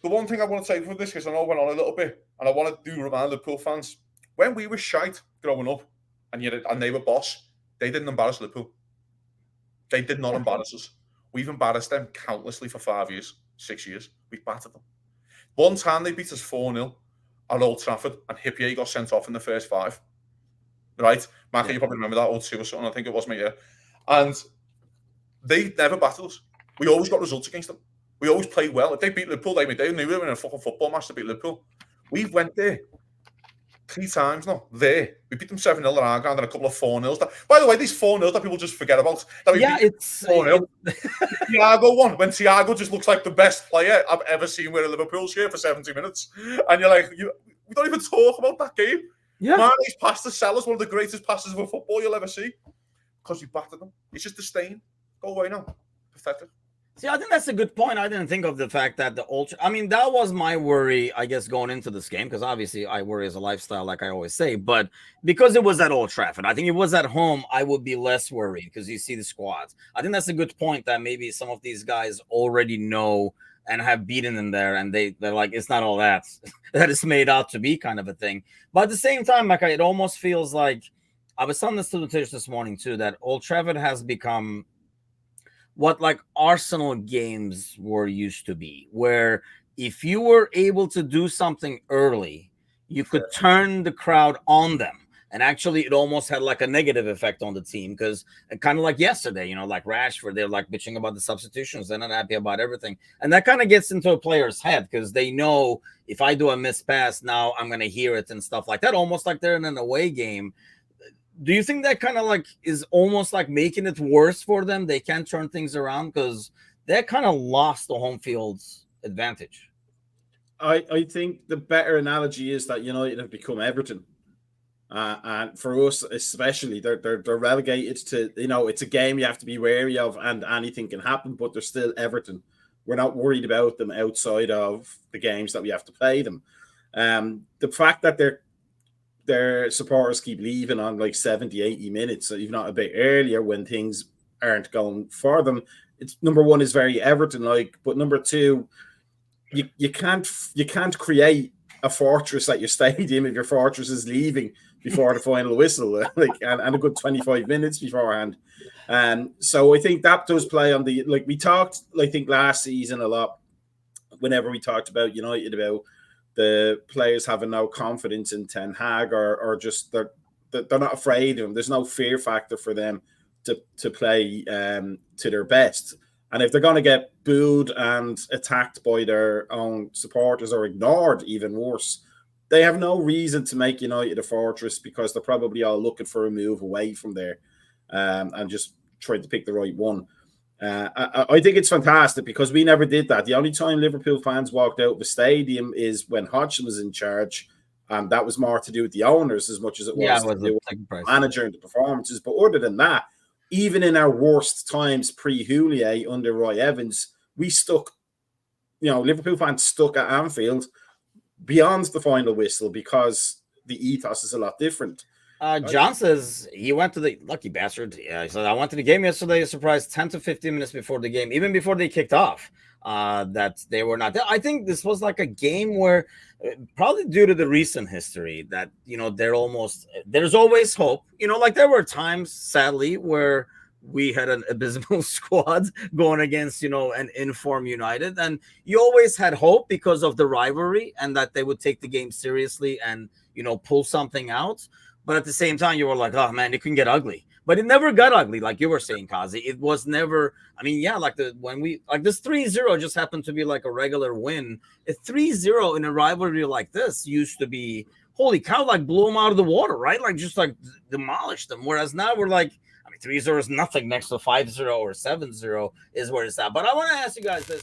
the one thing I want to take from this, because I know I went on a little bit, and I want to remind Liverpool fans, when we were shite growing up, and they were boss, they didn't embarrass Liverpool. They did not embarrass us. We've embarrassed them countlessly for 5 years, 6 years. We've battered them. One time they beat us 4-0 at Old Trafford, and Hippier got sent off in the first 5. Right? Mark, you probably remember that, or 2 or something, I think it was, mate, yeah. And they never battled us. We always got results against them. We always played well. If they beat Liverpool, they knew they were in a fucking football match to beat Liverpool. We went there 3 times now. There. We beat them 7-0 at our ground and a couple of 4-0s. By the way, these 4-0s that people just forget about. It's 4-0. Thiago won. When Thiago just looks like the best player I've ever seen wear a Liverpool shirt for 70 minutes. And you're like, we don't even talk about that game. Yeah. Mane's pass to Salah's one of the greatest passes of football you'll ever see. Because we battered them. It's just a stain. Go away now. Pathetic. See, I think that's a good point. I didn't think of the fact that that was my worry, I guess, going into this game, because obviously I worry as a lifestyle, like I always say. But because it was at Old Trafford, I think if it was at home, I would be less worried because you see the squads. I think that's a good point that maybe some of these guys already know and have beaten them there, and they're like, it's not all that it's made out to be, kind of a thing. But at the same time, Micah, it almost feels like, I was telling this to the Tish this morning too, that Old Trafford has become what like Arsenal games were used to be, where if you were able to do something early, you could turn the crowd on them. And actually, it almost had like a negative effect on the team, because kind of like yesterday, like Rashford, they're like bitching about the substitutions. They're not happy about everything. And that kind of gets into a player's head, because they know if I do a missed pass, now I'm going to hear it and stuff like that, almost like they're in an away game. Do you think that kind of like is almost like making it worse for them? They can't turn things around because they kind of lost the home field's advantage. I think the better analogy is that United have become Everton. And for us, especially, they're relegated to, it's a game you have to be wary of, and anything can happen, but they're still Everton. We're not worried about them outside of the games that we have to play them. The fact that their supporters keep leaving on like 70, 80 minutes, so if not a bit earlier when things aren't going for them, it's number one, is very Everton-like, but number two, you can't create a fortress at your stadium if your fortress is leaving before the final whistle, and a good 25 minutes beforehand. So I think that does play on the, we talked, I think last season a lot, whenever we talked about United, about the players having no confidence in Ten Hag, or just they're not afraid of him. There's no fear factor for them to play to their best. And if they're going to get booed and attacked by their own supporters, or ignored, even worse, they have no reason to make United a fortress, because they're probably all looking for a move away from there, and just trying to pick the right one. I think it's fantastic, because we never did that. The only time Liverpool fans walked out of the stadium is when Hodgson was in charge, and that was more to do with the owners as much as it was to do with the manager and the performances. But other than that, even in our worst times pre-Houllier under Roy Evans, we stuck, Liverpool fans stuck at Anfield beyond the final whistle, because the ethos is a lot different. John says he went to the lucky bastard. Yeah, he said, I went to the game yesterday, a surprise 10 to 15 minutes before the game, even before they kicked off, that they were not there. I think this was like a game where, probably due to the recent history, that, there's always hope. Like there were times, sadly, where we had an abysmal squad going against, an informed United. And you always had hope because of the rivalry, and that they would take the game seriously and, pull something out. But at the same time, you were like, oh, man, it can get ugly. But it never got ugly, like you were saying, Kazi. It was never, this 3-0 just happened to be like a regular win. A 3-0 in a rivalry like this used to be, holy cow, like blew them out of the water, right? Like just like demolished them. Whereas now we're like, 3-0 is nothing next to 5-0 or 7-0 is where it's at. But I want to ask you guys this.